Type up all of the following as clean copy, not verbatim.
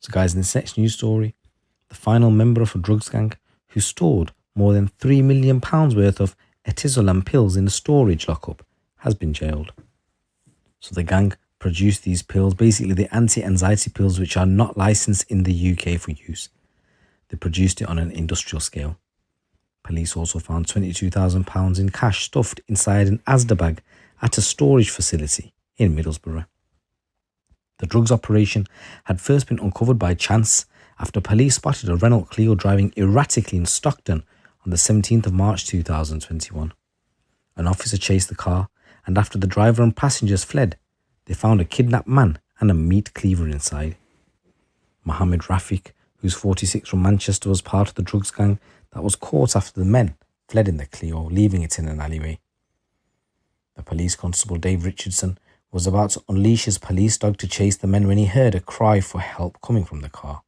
So guys, in this next news story, the final member of a drugs gang who stored more than £3 million worth of etizolam pills in a storage lockup has been jailed. So the gang produced these pills, basically the anti-anxiety pills, which are not licensed in the UK for use. They produced it on an industrial scale. Police also found £22,000 in cash stuffed inside an Asda bag at a storage facility in Middlesbrough. The drugs operation had first been uncovered by chance after police spotted a Renault Clio driving erratically in Stockton on the 17th of March 2021. An officer chased the car, and after the driver and passengers fled, they found a kidnapped man and a meat cleaver inside. Mohammed Rafiq, who's 46 from Manchester, was part of the drugs gang that was caught after the men fled in the Clio, leaving it in an alleyway. The police constable Dave Richardson was about to unleash his police dog to chase the men when he heard a cry for help coming from the car.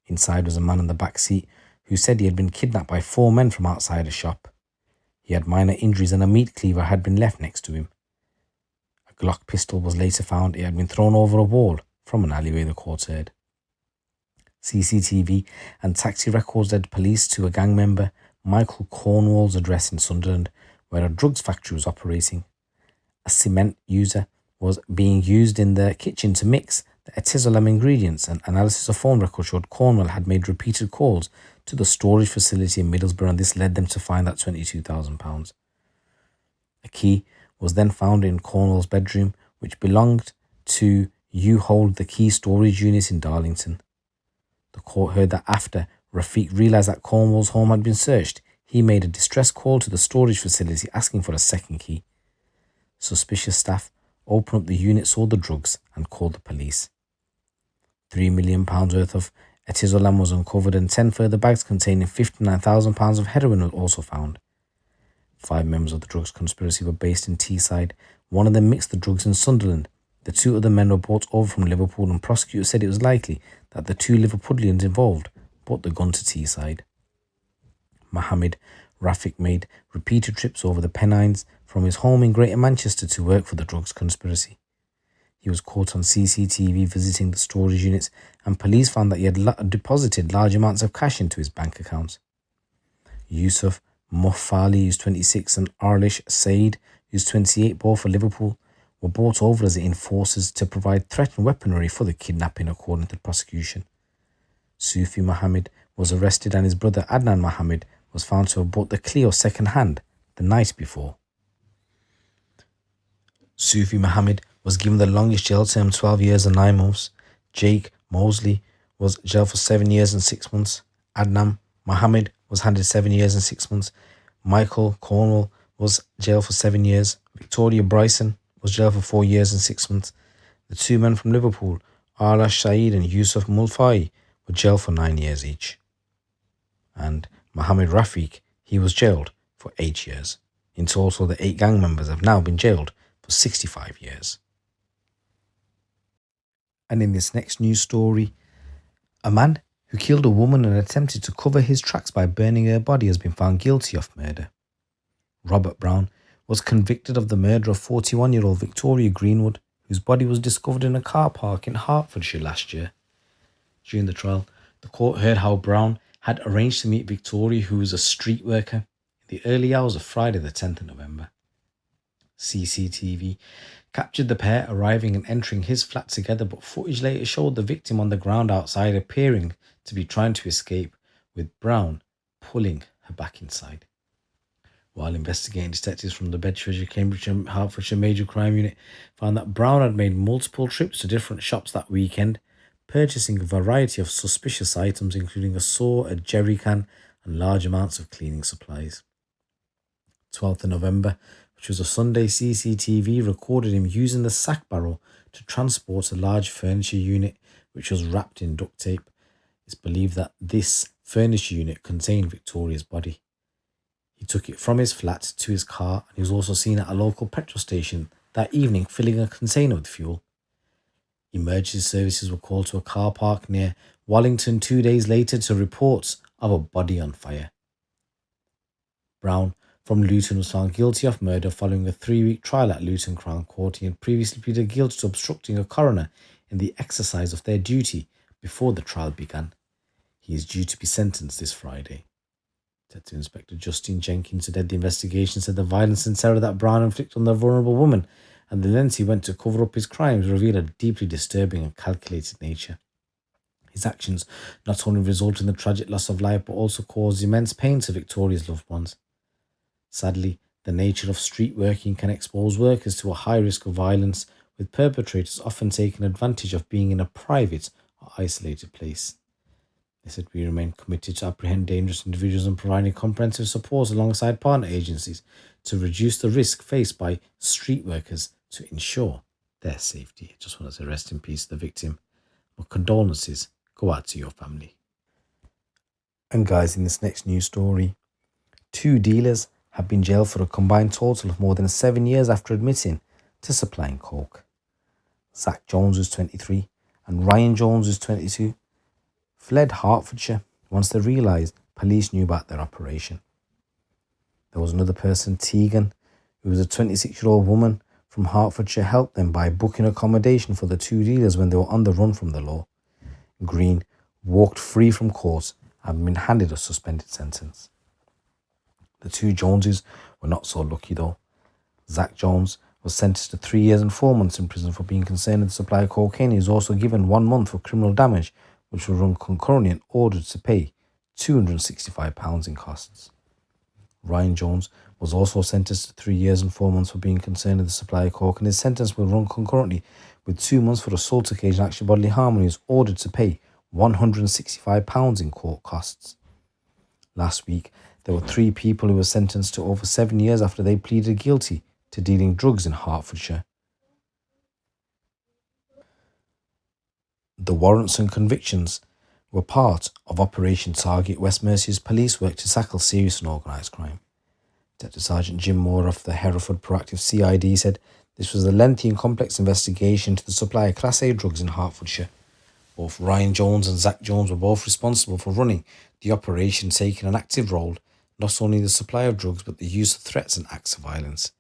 Inside was a man in the back seat who said he had been kidnapped by 4 men from outside a shop. He had minor injuries and a meat cleaver had been left next to him. A Glock pistol was later found. It had been thrown over a wall from an alleyway, the court heard. CCTV and taxi records led police to a gang member, Michael Cornwall's address in Sunderland, where a drugs factory was operating. A cement user was being used in the kitchen to mix the etizolam ingredients, and analysis of phone records showed Cornwall had made repeated calls to the storage facility in Middlesbrough, and this led them to find that £22,000. A key was then found in Cornwall's bedroom, which belonged to You Hold the Key storage unit in Darlington. The court heard that after Rafiq realised that Cornwall's home had been searched, he made a distress call to the storage facility asking for a second key. Suspicious staff opened up the unit, saw the drugs and called the police. £3 million worth of etizolam was uncovered, and 10 further bags containing £59,000 of heroin were also found. 5 members of the drugs conspiracy were based in Teesside. One of them mixed the drugs in Sunderland. The 2 other men were brought over from Liverpool, and prosecutors said it was likely that the 2 Liverpudlians involved brought the gun to Teesside. Mohammed Rafiq made repeated trips over the Pennines from his home in Greater Manchester to work for the drugs conspiracy. He was caught on CCTV visiting the storage units, and police found that he had deposited large amounts of cash into his bank account. Yusuf Moffali, who's 26, and Arlish Said, who's 28, both for Liverpool, were brought over as enforcers to provide threat and weaponry for the kidnapping, according to the prosecution. Sufi Mohammed was arrested, and his brother Adnan Mohammed was found to have bought the Clio second-hand the night before. Sufi Mohammed was given the longest jail term, 12 years and 9 months. Jake Mosley was jailed for 7 years and 6 months. Adnan Mohammed was handed 7 years and 6 months. Michael Cornwall was jailed for 7 years. Victoria Bryson was jailed for 4 years and 6 months. The 2 men from Liverpool, Arlash Saeed and Yusuf Mulfai, were jailed for 9 years each. And Mohammed Rafiq, he was jailed for 8 years. In total, the 8 gang members have now been jailed for 65 years. And in this next news story, a man who killed a woman and attempted to cover his tracks by burning her body has been found guilty of murder. Robert Brown was convicted of the murder of 41-year-old Victoria Greenwood, whose body was discovered in a car park in Hertfordshire last year. During the trial, the court heard how Brown had arranged to meet Victoria, who was a street worker, in the early hours of Friday the 10th of November. CCTV captured the pair arriving and entering his flat together, but footage later showed the victim on the ground outside, appearing to be trying to escape, with Brown pulling her back inside. While investigating, detectives from the Bedfordshire, Cambridge and Hertfordshire Major Crime Unit found that Brown had made multiple trips to different shops that weekend, purchasing a variety of suspicious items, including a saw, a jerry can, and large amounts of cleaning supplies. 12th of November, which was a Sunday, CCTV recorded him using the sack barrel to transport a large furniture unit, which was wrapped in duct tape. It's believed that this furniture unit contained Victoria's body. He took it from his flat to his car, and he was also seen at a local petrol station that evening filling a container with fuel. Emergency services were called to a car park near Wallington 2 days later to reports of a body on fire. Brown from Luton was found guilty of murder following a 3-week trial at Luton Crown Court. He had previously pleaded guilty to obstructing a coroner in the exercise of their duty before the trial began. He is due to be sentenced this Friday. Detective Inspector Justine Jenkins, who led the investigation, said the violence and terror that Brown inflicted on the vulnerable woman and the lengths he went to cover up his crimes reveal a deeply disturbing and calculated nature. His actions not only resulted in the tragic loss of life but also caused immense pain to Victoria's loved ones. Sadly, the nature of street working can expose workers to a high risk of violence, with perpetrators often taking advantage of being in a private or isolated place. They said we remain committed to apprehend dangerous individuals and providing comprehensive support alongside partner agencies to reduce the risk faced by street workers to ensure their safety. I just want to say rest in peace to the victim. My condolences go out to your family. And guys, in this next news story, 2 dealers have been jailed for a combined total of more than 7 years after admitting to supplying coke. Zach Jones, who's 23, and Ryan Jones, who's 22, fled Hertfordshire once they realised police knew about their operation. There was another person, Tegan, who was a 26-year-old woman from Hertfordshire, helped them by booking accommodation for the 2 dealers when they were on the run from the law. Green walked free from court and been handed a suspended sentence. The 2 Joneses were not so lucky though. Zach Jones was sentenced to 3 years and 4 months in prison for being concerned with the supply of cocaine. He was also given 1 month for criminal damage, which was run concurrently and ordered to pay £265 in costs. Ryan Jones was also sentenced to 3 years and 4 months for being concerned with the supply of coke, and his sentence will run concurrently with 2 months for assault occasion actual bodily harm, and he was ordered to pay £165 in court costs. Last week, there were 3 people who were sentenced to over 7 years after they pleaded guilty to dealing drugs in Hertfordshire. The warrants and convictions were part of Operation Target, West Mercia's police work to tackle serious and organised crime. Detective Sergeant Jim Moore of the Hereford Proactive CID said this was a lengthy and complex investigation into the supply of Class A drugs in Hertfordshire. Both Ryan Jones and Zach Jones were both responsible for running the operation, taking an active role not only in the supply of drugs but the use of threats and acts of violence.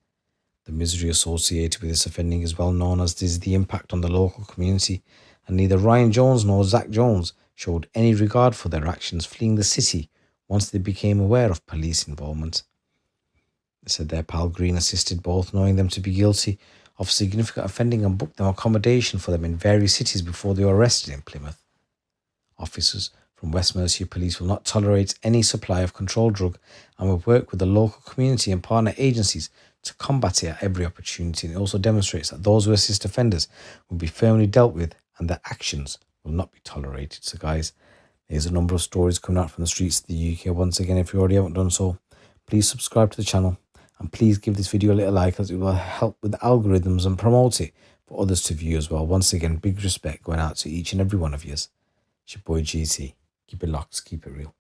The misery associated with this offending is well known, as is the impact on the local community, and neither Ryan Jones nor Zach Jones showed any regard for their actions, fleeing the city once they became aware of police involvement. They said their pal Green assisted both, knowing them to be guilty of significant offending, and booked them accommodation for them in various cities before they were arrested in Plymouth. Officers from West Mercia Police will not tolerate any supply of controlled drug and will work with the local community and partner agencies to combat it at every opportunity. And it also demonstrates that those who assist offenders will be firmly dealt with and their actions will not be tolerated. So guys, there's a number of stories coming out from the streets of the UK. Once again, if you already haven't done so, please subscribe to the channel and please give this video a little like, as it will help with the algorithms and promote it for others to view as well. Once again, big respect going out to each and every one of you. It's your boy GT. Keep it locked, keep it real.